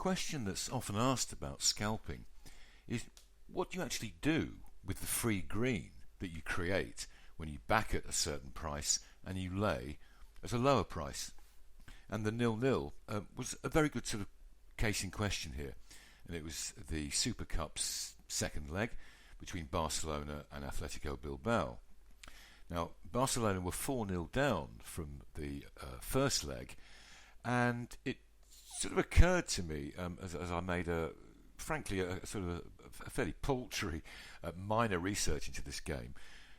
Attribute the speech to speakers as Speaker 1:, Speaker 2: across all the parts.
Speaker 1: question that's often asked about scalping is what do you actually do with the free green that you create when you back at a certain price and you lay at a lower price? And the 0-0 was a very good sort of case in question here. And it was the Super Cup's second leg between Barcelona and Atletico Bilbao. Now, Barcelona were 4-0 down from the first leg, and it sort of occurred to me as I made a sort of a fairly paltry minor research into this game,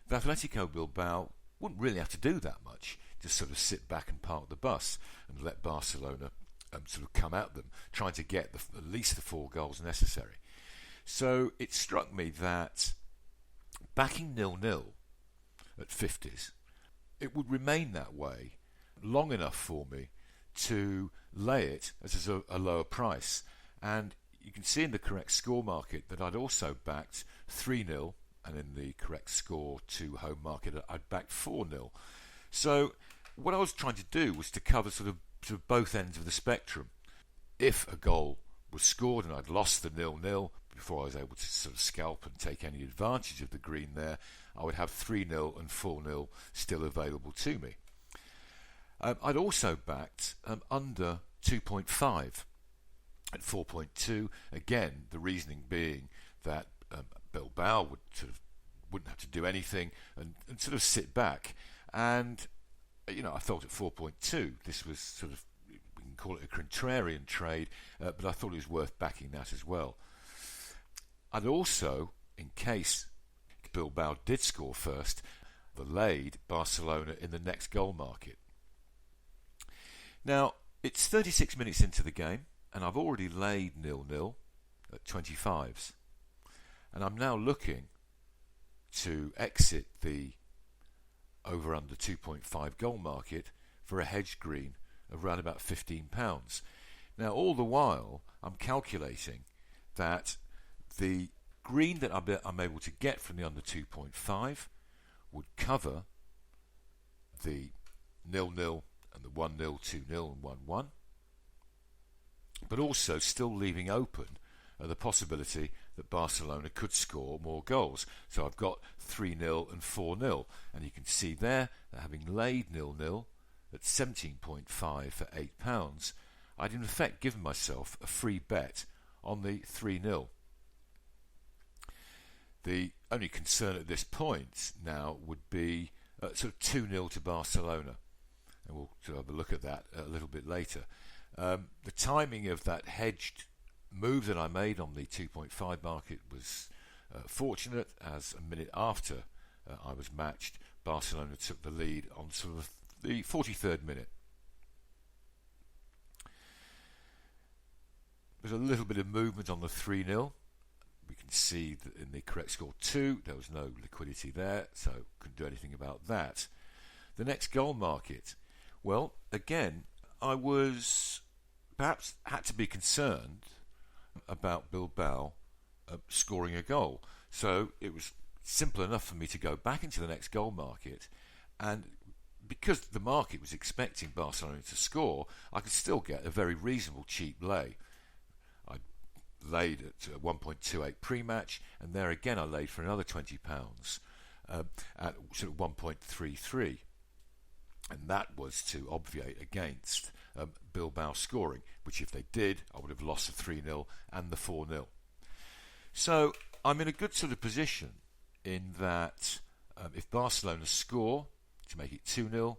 Speaker 1: that Atletico Bilbao wouldn't really have to do that much, just sort of sit back and park the bus and let Barcelona sort of come at them, trying to get at least the 4 goals necessary. So it struck me that backing 0-0 at 50s, it would remain that way long enough for me to lay it as a lower price. And you can see in the correct score market that I'd also backed 3-0, and in the correct score to home market I'd backed 4-0. So what I was trying to do was to cover sort of both ends of the spectrum. If a goal was scored and I'd lost the 0-0 before I was able to sort of scalp and take any advantage of the green there, I would have 3-0 and 4-0 still available to me. I'd also backed under 2.5 at 4.2. Again, the reasoning being that Bilbao wouldn't have to do anything and sort of sit back. And I thought at 4.2 this was sort of, we can call it a contrarian trade, but I thought it was worth backing that as well. I'd also, in case Bilbao did score first, laid Barcelona in the next goal market. Now, it's 36 minutes into the game, and I've already laid 0-0 at 25s. And I'm now looking to exit the over-under 2.5 goal market for a hedged green of around about £15. Now, all the while, I'm calculating that the green that I'm able to get from the under 2.5 would cover the 0-0 and the 1-0, 2-0 and 1-1, but also still leaving open the possibility that Barcelona could score more goals. So I've got 3-0 and 4-0, and you can see there that having laid 0-0 at 17.5 for £8, I'd in effect given myself a free bet on the 3-0. The only concern at this point now would be sort of 2-0 to Barcelona, and we'll sort of have a look at that a little bit later. The timing of that hedged move that I made on the 2.5 market was fortunate, as a minute after I was matched, Barcelona took the lead on sort of the 43rd minute. There's a little bit of movement on the 3-0. We can see that in the correct score 2, there was no liquidity there, so couldn't do anything about that. The next goal market, well, again, I was perhaps had to be concerned about Bilbao scoring a goal. So it was simple enough for me to go back into the next goal market, and because the market was expecting Barcelona to score, I could still get a very reasonable cheap lay. I laid at 1.28 pre-match, and there again I laid for another £20 at sort of 1.33, and that was to obviate against Bilbao scoring, which if they did, I would have lost the 3-0 and the 4-0. So I'm in a good sort of position in that if Barcelona score to make it 2-0,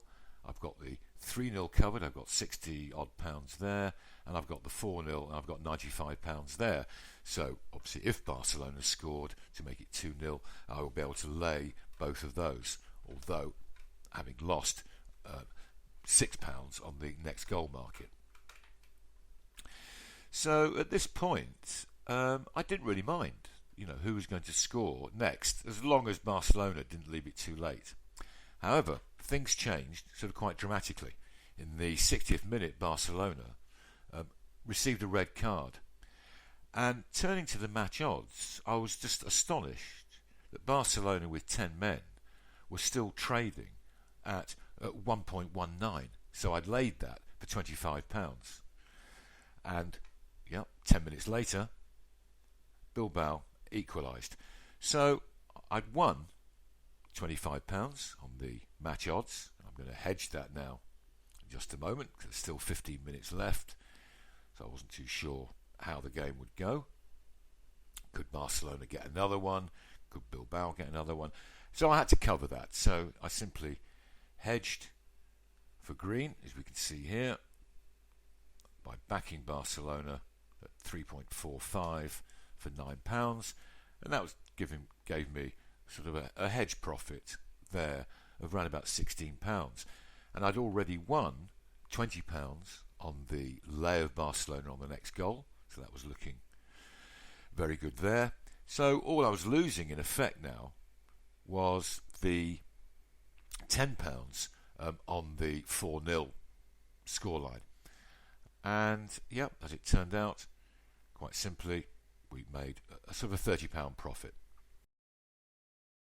Speaker 1: I've got the 3-0 covered, I've got 60 odd pounds there, and I've got the 4-0 and I've got 95 pounds there. So obviously if Barcelona scored to make it 2-0, I will be able to lay both of those, although having lost £6 on the next goal market. So at this point, I didn't really mind, who was going to score next, as long as Barcelona didn't leave it too late. However, things changed sort of quite dramatically. In the 60th minute, Barcelona received a red card. And turning to the match odds, I was just astonished that Barcelona with 10 men were still trading at 1.19. So I'd laid that for £25. And Yep, 10 minutes later, Bilbao equalised. So I'd won £25 on the match odds. I'm going to hedge that now in just a moment because there's still 15 minutes left. So I wasn't too sure how the game would go. Could Barcelona get another one? Could Bilbao get another one? So I had to cover that. So I simply hedged for green, as we can see here, by backing Barcelona at 3.45 for £9, and that gave me sort of a hedge profit there of around about £16, and I'd already won £20 on the lay of Barcelona on the next goal, so that was looking very good there. So all I was losing in effect now was the £10 on the 4-0 scoreline. And as it turned out, quite simply, we made a sort of a £30 profit.